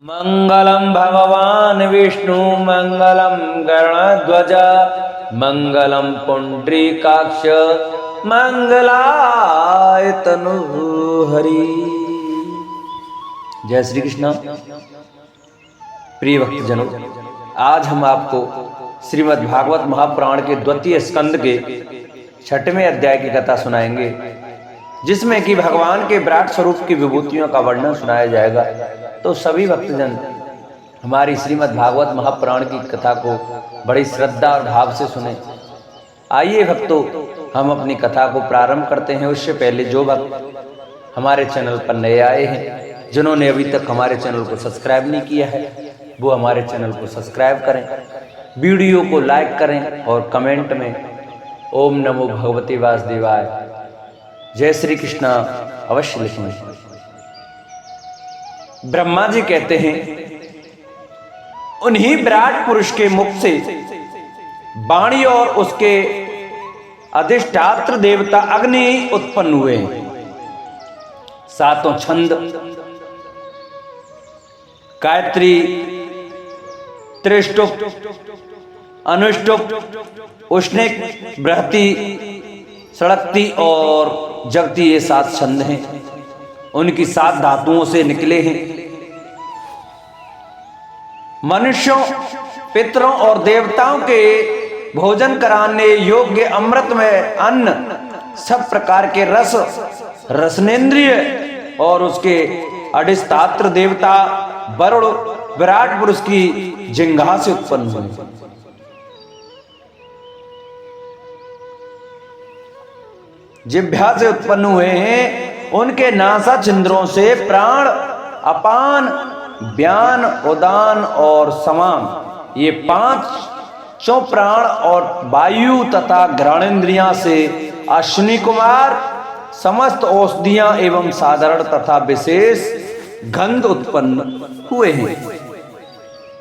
मंगलम भगवान विष्णु मंगलम गरुड़ध्वज मंगलम पुंडरीकाक्ष मंगलाय तनुहरि। जय श्री कृष्ण। प्रिय भक्तजनों, आज हम आपको श्रीमद् भागवत महापुराण के द्वितीय स्कंद के 6वें अध्याय की कथा सुनाएंगे, जिसमें कि भगवान के विराट स्वरूप की विभूतियों का वर्णन सुनाया जाएगा। तो सभी भक्तजन हमारी श्रीमद् भागवत महापुराण की कथा को बड़ी श्रद्धा और भाव से सुने। आइए भक्तों, हम अपनी कथा को प्रारंभ करते हैं। उससे पहले जो भक्त हमारे चैनल पर नए आए हैं, जिन्होंने अभी तक हमारे चैनल को सब्सक्राइब नहीं किया है, वो हमारे चैनल को सब्सक्राइब करें, वीडियो को लाइक करें और कमेंट में ओम नमो भगवते वासुदेवाय जय श्री कृष्ण अवश्य लिखें। ब्रह्मा जी कहते हैं, उन्हीं विराट पुरुष के मुख से वाणी और उसके अधिष्ठात्र देवता अग्नि उत्पन्न हुए हैं। सातों छंद गायत्री, त्रिष्टुप, अनुष्टुप, उष्णिक, बृहति, सड़कती और जगती, ये 7 छंद हैं। उनकी 7 धातुओं से निकले हैं। मनुष्यों, पितरों और देवताओं के भोजन कराने योग्य अमृत में अन्न, सब प्रकार के रस, रसनेन्द्रिय और उसके अधिष्ठात्र देवता वरुण विराट पुरुष की जिह्वा से उत्पन्न हुए। जिह्वा से उत्पन्न हुए हैं। उनके नासा छिंद्रों से प्राण, अपान, व्यान, उदान और समान, ये 5 प्राण और वायु तथा घ्राणेन्द्रियां से अश्विनी कुमार समस्त औषधियां एवं साधारण तथा विशेष गंध उत्पन्न हुए हैं।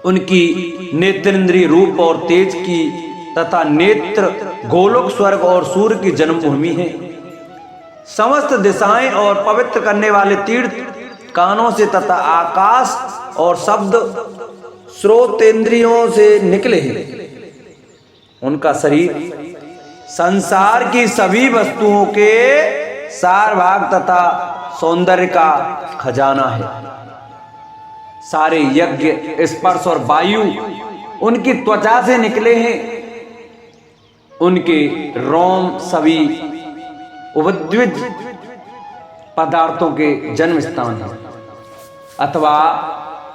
उनकी नेत्रेंद्रिय रूप और तेज की तथा नेत्र गोलोक, स्वर्ग और सूर्य की जन्मभूमि है। समस्त दिशाएं और पवित्र करने वाले तीर्थ कानों से तथा आकाश और शब्द श्रोतेंद्रियों से निकले हैं। उनका शरीर संसार की सभी वस्तुओं के सार भाग तथा सौंदर्य का खजाना है। सारे यज्ञ, स्पर्श और वायु उनकी त्वचा से निकले हैं। उनके रोम सभी उद्भिज पदार्थों के जन्म स्थान है, अथवा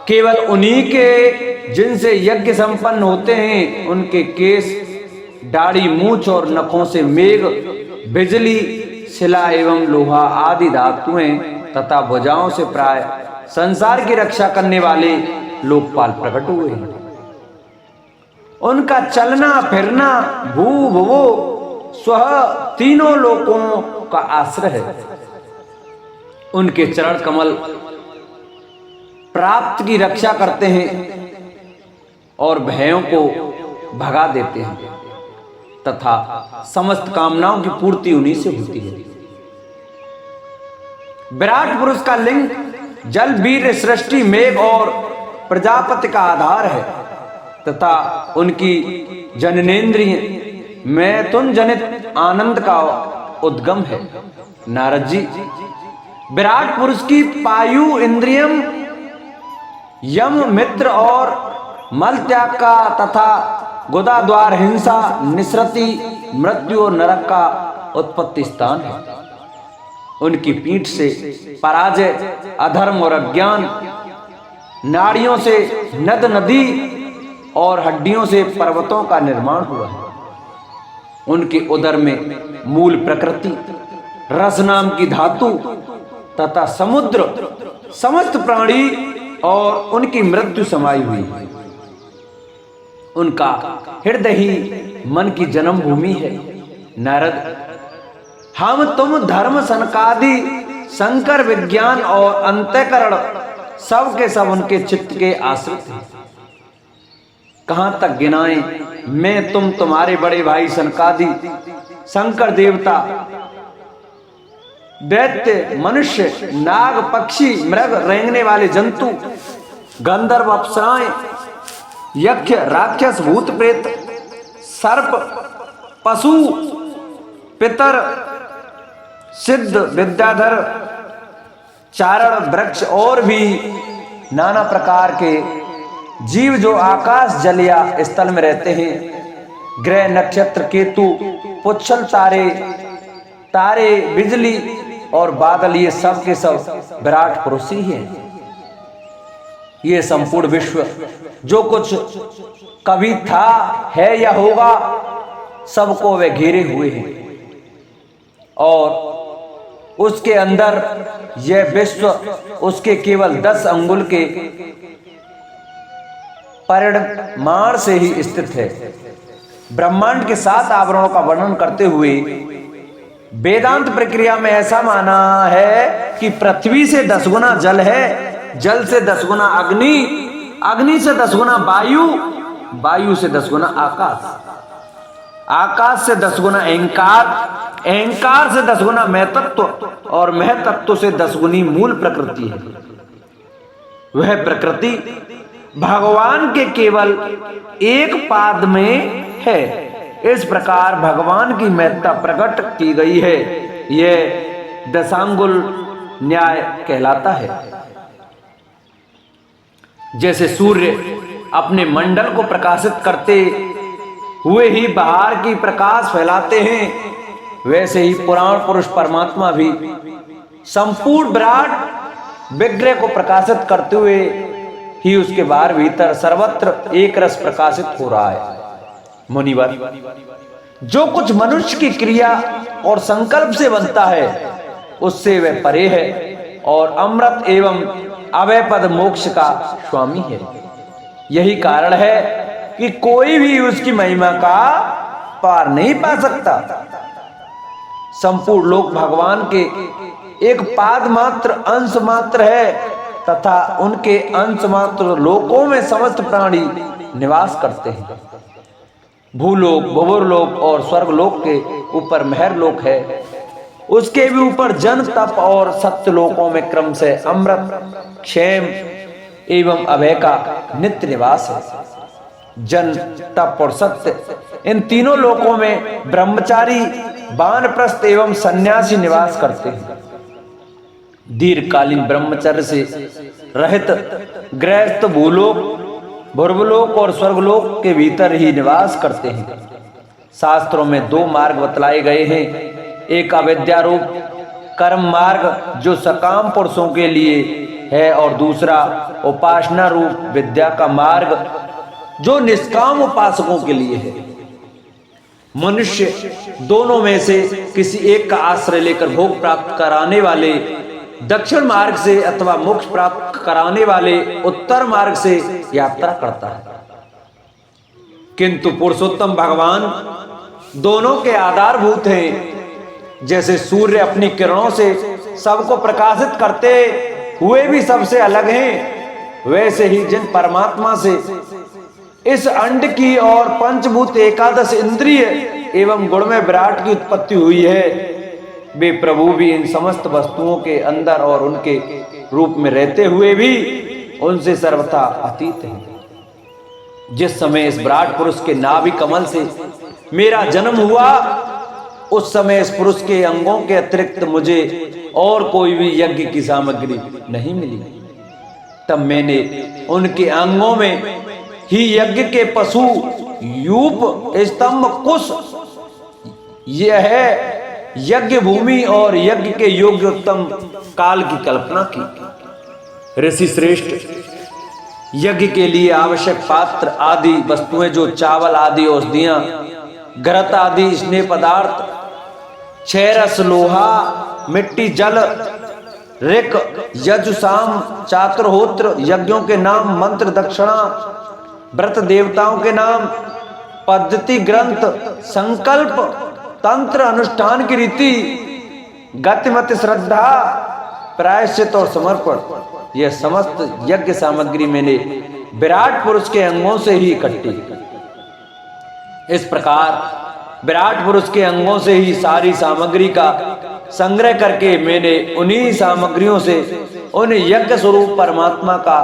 केवल उन्हीं के जिनसे यज्ञ संपन्न होते हैं। उनके केश, दाढ़ी, मूछ और नखों से मेघ, बिजली, शिला एवं लोहा आदि धातुएं तथा भुजाओं से प्राय संसार की रक्षा करने वाले लोकपाल प्रकट हुए हैं। उनका चलना फिरना भू भुवो स्वः तीनों लोकों का आश्रय है। उनके चरण कमल प्राप्त की रक्षा करते हैं और भयों को भगा देते हैं तथा समस्त कामनाओं की पूर्ति उन्हीं से होती है। विराट पुरुष का लिंग जल, वीर, सृष्टि, मेघ और प्रजापति का आधार है तथा उनकी जननेन्द्रिय मैथुन जनित आनंद का उद्गम है। नारद जी, विराट पुरुष की पायु इंद्रियम यम, मित्र और मल त्याग का तथा गुदा द्वार, हिंसा, निसृति, मृत्यु और नरक का उत्पत्ति स्थान है। उनकी पीठ से पराजय, अधर्म और अज्ञान, नाड़ियों से नद नदी और हड्डियों से पर्वतों का निर्माण हुआ है। उनके उदर में मूल प्रकृति, रस नाम की धातु तथा समुद्र, समस्त प्राणी और उनकी मृत्यु समाई हुई है। उनका हृदय ही मन की जन्म भूमि है। नारद, हम तुम धर्म, सनकादि, शंकर, विज्ञान और अंतःकरण सब के सब उनके चित्त के आश्रित हैं। कहां तक गिनाएं मैं, तुम, तुम्हारे बड़े भाई सनकादि, शंकर देवता, दैत्य, मनुष्य, नाग, पक्षी, मृग, रेंगने वाले जंतु, गंधर्व, अप्सराएं, यक्ष, राक्षस, भूत प्रेत, सर्प, पशु, पितर, सिद्ध, विद्याधर, चारण, वृक्ष और भी नाना प्रकार के जीव जो आकाश, जल या स्थल में रहते हैं, ग्रह, नक्षत्र, केतु, पुच्छल, तारे, बिजली और बादल, ये सब के सब विराट पुरुष ही हैं। ये संपूर्ण विश्व जो कुछ कभी था, है या होगा, सबको वे घेरे हुए हैं और उसके अंदर यह विश्व उसके केवल 10 अंगुल के परिमाण से ही स्थित है। ब्रह्मांड के 7 आवरणों का वर्णन करते हुए वेदांत प्रक्रिया में ऐसा माना है कि पृथ्वी से 10 गुना जल है, जल से 10 गुना अग्नि, अग्नि से 10 गुना वायु, वायु से 10 गुना आकाश, आकाश से 10 गुना अहंकार, अहंकार से 10 गुना मय तत्व और मय तत्व से 10 गुनी मूल प्रकृति है। वह प्रकृति भगवान के केवल एक पाद में है। इस प्रकार भगवान की महत्ता प्रकट की गई है। यह दशांगुल न्याय कहलाता है। जैसे सूर्य अपने मंडल को प्रकाशित करते हुए ही बाहर की प्रकाश फैलाते हैं, वैसे ही पुराण पुरुष परमात्मा भी संपूर्ण विराट विग्रह को प्रकाशित करते हुए ही उसके बाहर भीतर सर्वत्र एक रस प्रकाशित हो रहा है। मुनिवर, जो कुछ मनुष्य की क्रिया और संकल्प से बनता है उससे वह परे है और अमृत एवं अभय पद मोक्ष का स्वामी है। यही कारण है कि कोई भी उसकी महिमा का पार नहीं पा सकता। संपूर्ण लोक भगवान के एक पाद मात्र अंश मात्र है तथा उनके अंश मात्र लोकों में समस्त प्राणी निवास करते हैं। भूलोक, भुवरलोक और स्वर्गलोक के ऊपर महरलोक है, उसके भी ऊपर जन, तप और सत्य लोकों में क्रम से अमृत, क्षेम एवं अभय का नित्य निवास है। जन, तप और सत्य, इन तीनों लोकों में ब्रह्मचारी, वानप्रस्थ एवं सन्यासी निवास करते हैं। दीर्घकालीन ब्रह्मचर्य से रहित गृहस्थ भूलोक, भुर्वलोक और स्वर्गलोक के भीतर ही निवास करते हैं। शास्त्रों में 2 मार्ग बतलाए गए हैं, एक अविद्या रूप कर्म मार्ग जो सकाम पुरुषों के लिए है और दूसरा उपासना रूप विद्या का मार्ग जो निष्काम उपासकों के लिए है। मनुष्य दोनों में से किसी एक का आश्रय लेकर भोग प्राप्त कराने वाले दक्षिण मार्ग से अथवा मोक्ष प्राप्त कराने वाले उत्तर मार्ग से यात्रा करता है। किंतु पुरुषोत्तम भगवान दोनों के आधारभूत हैं। जैसे सूर्य अपनी किरणों से सबको प्रकाशित करते हुए भी सबसे अलग हैं, वैसे ही जिन परमात्मा से इस अंड की और पंचभूत एकादश इंद्रिय एवं गुण में विराट की उत्पत्ति हुई है, वे प्रभु भी इन समस्त वस्तुओं के अंदर और उनके रूप में रहते हुए भी उनसे सर्वथा अतीत हैं। जिस समय इस विराट पुरुष के नाभि कमल से मेरा जन्म हुआ, उस समय इस पुरुष के अंगों के अतिरिक्त मुझे और कोई भी यज्ञ की सामग्री नहीं मिली। तब मैंने उनके अंगों में ही यज्ञ के पशु, यूप, स्तंभ, कुश, यह है यज्ञ भूमि और यज्ञ के योग्य उत्तम काल की कल्पना की। ऋषि श्रेष्ठ, यज्ञ के लिए आवश्यक पात्र आदि वस्तुएं जो चावल आदि औषधियां, घृत आदि स्नेह पदार्थ, क्षयरस, लोहा, मिट्टी, जल, ऋक, यजु, साम, चातुर्होत्र, यज्ञों के नाम, मंत्र, दक्षिणा, व्रत, देवताओं के नाम, पद्धति, ग्रंथ, संकल्प, तंत्र, अनुष्ठान की रीति, गतिमति, श्रद्धा, प्रायश्चित और समर्पण, यह समस्त यज्ञ सामग्री मैंने विराट पुरुष के अंगों से ही इकट्ठी। इस प्रकार विराट पुरुष के अंगों से ही सारी सामग्री का संग्रह करके मैंने उन्हीं सामग्रियों से उन यज्ञ स्वरूप परमात्मा का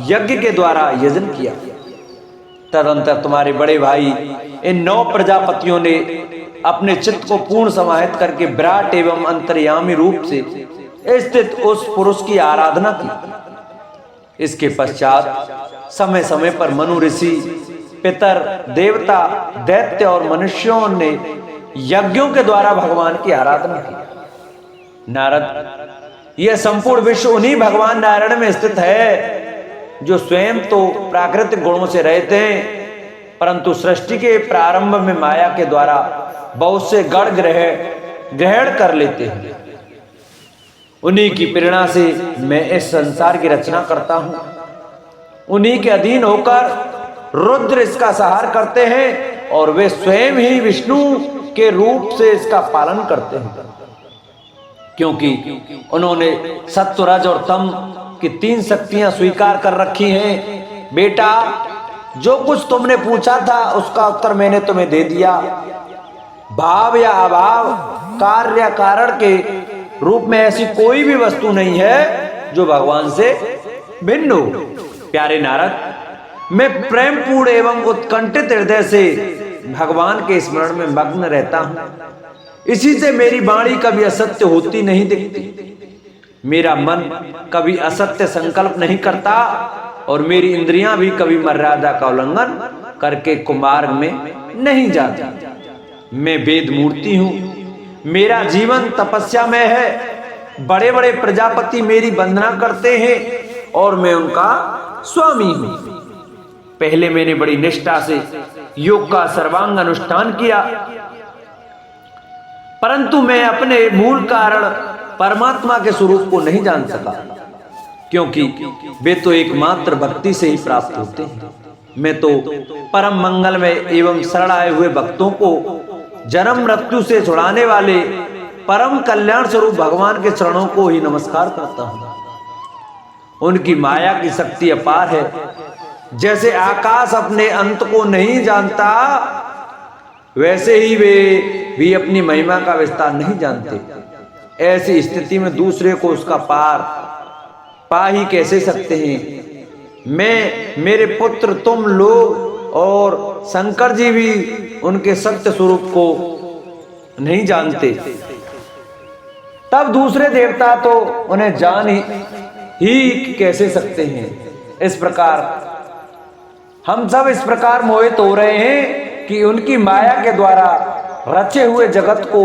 यज्ञ के द्वारा यजन किया। तदंतर तुम्हारे बड़े भाई इन 9 प्रजापतियों ने अपने चित्त को पूर्ण समाहित करके विराट एवं अंतर्यामी रूप से स्थित उस पुरुष की आराधना की। इसके पश्चात समय समय पर मनु ऋषि, पितर, देवता, दैत्य और मनुष्यों ने यज्ञों के द्वारा भगवान की आराधना की। नारद, यह संपूर्ण विश्व उन्हीं भगवान नारायण में स्थित है जो स्वयं तो प्राकृतिक गुणों से रहित हैं, परंतु सृष्टि के प्रारंभ में माया के द्वारा बहुत से गण ग्रहण कर लेते हैं। उन्हीं की प्रेरणा से मैं इस संसार की रचना करता हूं। उन्हीं के अधीन होकर रुद्र इसका संहार करते हैं और वे स्वयं ही विष्णु के रूप से इसका पालन करते हैं, क्योंकि उन्होंने सत्व, रज और तम की 3 शक्तियां स्वीकार कर रखी हैं। बेटा, जो कुछ तुमने पूछा था उसका उत्तर मैंने तुम्हें दे दिया। भाव या अभाव, कार्य या कारण के रूप में ऐसी कोई भी वस्तु नहीं है जो भगवान से भिन्न हो। प्यारे नारद, मैं प्रेम पूर्ण एवं उत्कंठित हृदय से भगवान के स्मरण में मग्न रहता हूं। इसी से मेरी वाणी कभी असत्य होती नहीं दिखती। मेरा मन कभी असत्य संकल्प नहीं करता और मेरी इंद्रियां भी कभी मर्यादा का उल्लंघन करके कुमार्ग में नहीं जाती। मैं वेद मूर्ति हूं। मेरा जीवन तपस्या में है। बड़े बड़े प्रजापति मेरी वंदना करते हैं और मैं उनका स्वामी हूं। पहले मैंने बड़ी निष्ठा से योग का सर्वांग अनुष्ठान किया, परंतु मैं अपने मूल कारण परमात्मा के स्वरूप को नहीं जान सका, क्योंकि वे तो एकमात्र भक्ति से ही प्राप्त होते हैं। मैं तो परम मंगल में एवं शरण आए हुए भक्तों को जन्म मृत्यु से छुड़ाने वाले परम कल्याण स्वरूप भगवान के चरणों को ही नमस्कार करता हूं। उनकी माया की शक्ति अपार है। जैसे आकाश अपने अंत को नहीं जानता, वैसे ही वे भी अपनी महिमा का विस्तार नहीं जानते। ऐसी स्थिति में दूसरे को उसका पार पा ही कैसे सकते हैं। मैं, मेरे पुत्र, तुम लोग और शंकर जी भी उनके सत्य स्वरूप को नहीं जानते। तब दूसरे देवता तो उन्हें जान ही कैसे सकते हैं। इस प्रकार हम सब इस प्रकार मोहित हो रहे हैं कि उनकी माया के द्वारा रचे हुए जगत को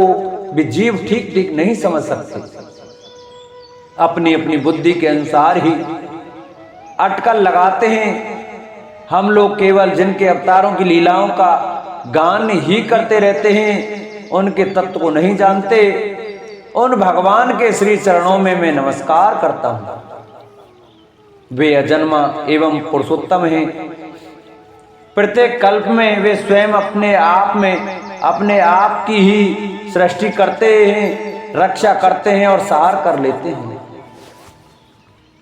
भी जीव ठीक ठीक नहीं समझ सकते। अपनी अपनी बुद्धि के अनुसार ही अटकल लगाते हैं। हम लोग केवल जिनके अवतारों की लीलाओं का गान ही करते रहते हैं, उनके तत्व को नहीं जानते। उन भगवान के श्री चरणों में मैं नमस्कार करता हूं। वे अजन्मा एवं पुरुषोत्तम हैं। प्रत्येक कल्प में वे स्वयं अपने आप की ही सृष्टि करते हैं, रक्षा करते हैं और सहार कर लेते हैं।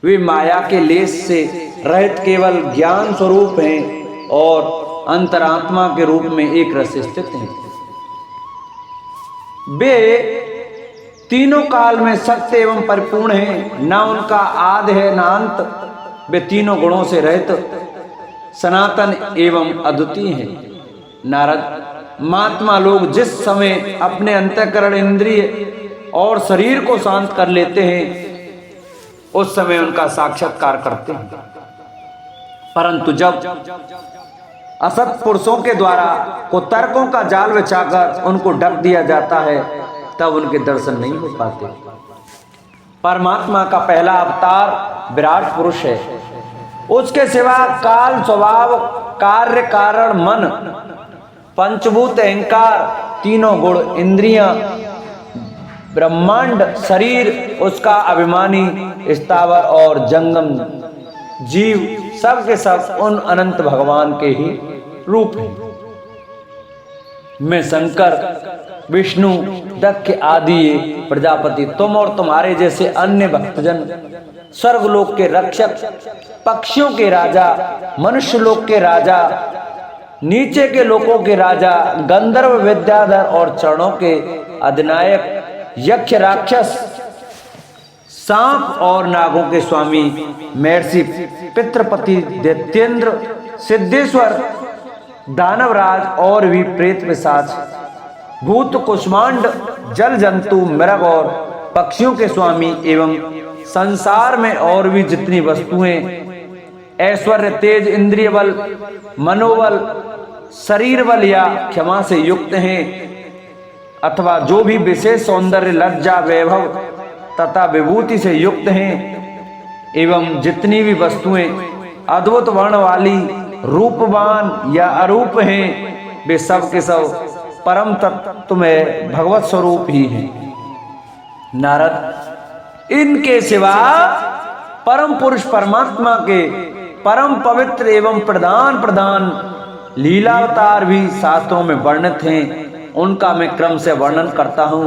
वे माया के लेस से रहित केवल ज्ञान स्वरूप हैं और अंतरात्मा के रूप में एक रस स्थित हैं। वे तीनों काल में सत्य एवं परिपूर्ण हैं। न उनका आदि है न अंत। वे तीनों गुणों से रहित सनातन एवं अद्वितीय हैं। नारद, महात्मा लोग जिस समय अपने अंतःकरण, इंद्रिय और शरीर को शांत कर लेते हैं, उस समय उनका साक्षात्कार करते हैं। परंतु जब असत पुरुषों के द्वारा कुतर्कों का जाल बिछाकर उनको ढक दिया जाता है, तब उनके दर्शन नहीं हो पाते। परमात्मा का पहला अवतार विराट पुरुष है। उसके सिवा काल, स्वभाव, कार्य, कारण, मन, पंचभूत, अहंकार, तीनों गुण, इंद्रियां, ब्रह्मांड, शरीर, उसका अभिमानी, स्थावर और जंगम जीव, सब के सब उन अनंत भगवान के ही रूप हैं। मैं शंकर, विष्णु, दक्ष आदि प्रजापति, तुम और तुम्हारे जैसे अन्य भक्तजन, स्वर्गलोक के रक्षक, पक्षियों के राजा, मनुष्य लोक के राजा, नीचे के लोकों के राजा, गंधर्व, विद्याधर और चरणों के अधिनायक, यक्ष, राक्षस, सांप और नागों के स्वामी महर्षि पितृपति दैत्येंद्र, सिद्धेश्वर, दानवराज और भी प्रेत पिशाच, भूत, कुष्मांड, जल जंतु, मृग और पक्षियों के स्वामी एवं संसार में और भी जितनी वस्तुएं ऐश्वर्य, तेज, इंद्रिय बल, मनोबल, शरीर बल या क्षमा से युक्त हैं अथवा जो भी विशेष सौंदर्य, लज्जा, वैभव तथा विभूति से युक्त हैं एवं जितनी भी वस्तुएं अद्भुत वर्ण वाली, रूपवान या अरूप हैं, वे सब के सब परम तत्व में भगवत स्वरूप ही हैं। नारद, इनके सिवा परम पुरुष परमात्मा के परम पवित्र एवं प्रधान लीलावतार भी शास्त्रों में वर्णित हैं। उनका मैं क्रम से वर्णन करता हूँ।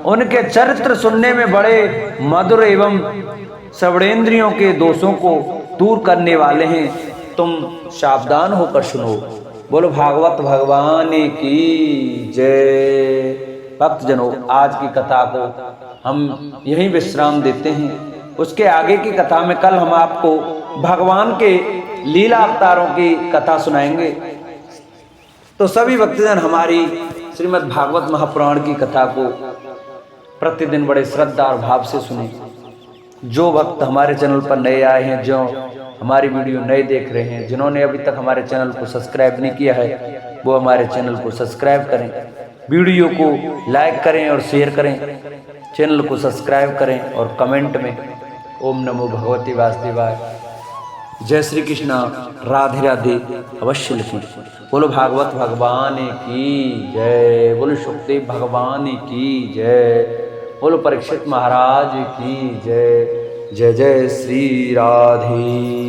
उनके चरित्र सुनने में बड़े मधुर एवं श्रवणेंद्रियों के दोषों को दूर करने वाले हैं। तुम सावधान होकर सुनो। बोलो भागवत भगवान की जय। भक्तजनों, आज की कथा को हम यहीं विश्राम देते हैं। उसके आगे की कथा में कल हम आपको भगवान के लीला अवतारों की कथा सुनाएंगे। तो सभी भक्तजन हमारी श्रीमद् भागवत महापुराण की कथा को प्रतिदिन बड़े श्रद्धा और भाव से सुने। जो भक्त हमारे चैनल पर नए आए हैं, जो हमारी वीडियो नए देख रहे हैं, जिन्होंने अभी तक हमारे चैनल को सब्सक्राइब नहीं किया है, वो हमारे चैनल को सब्सक्राइब करें, वीडियो को लाइक करें और शेयर करें, चैनल को सब्सक्राइब करें और कमेंट में ओम नमो भगवते वासुदेवाय, जय श्री कृष्णा, राधे राधे अवश्य लिखें। बोलो भागवत भगवान की जय। बोलो सुखदेव भगवान की जय। बोलो परीक्षित महाराज की जय। जय जय श्री राधेश्याम।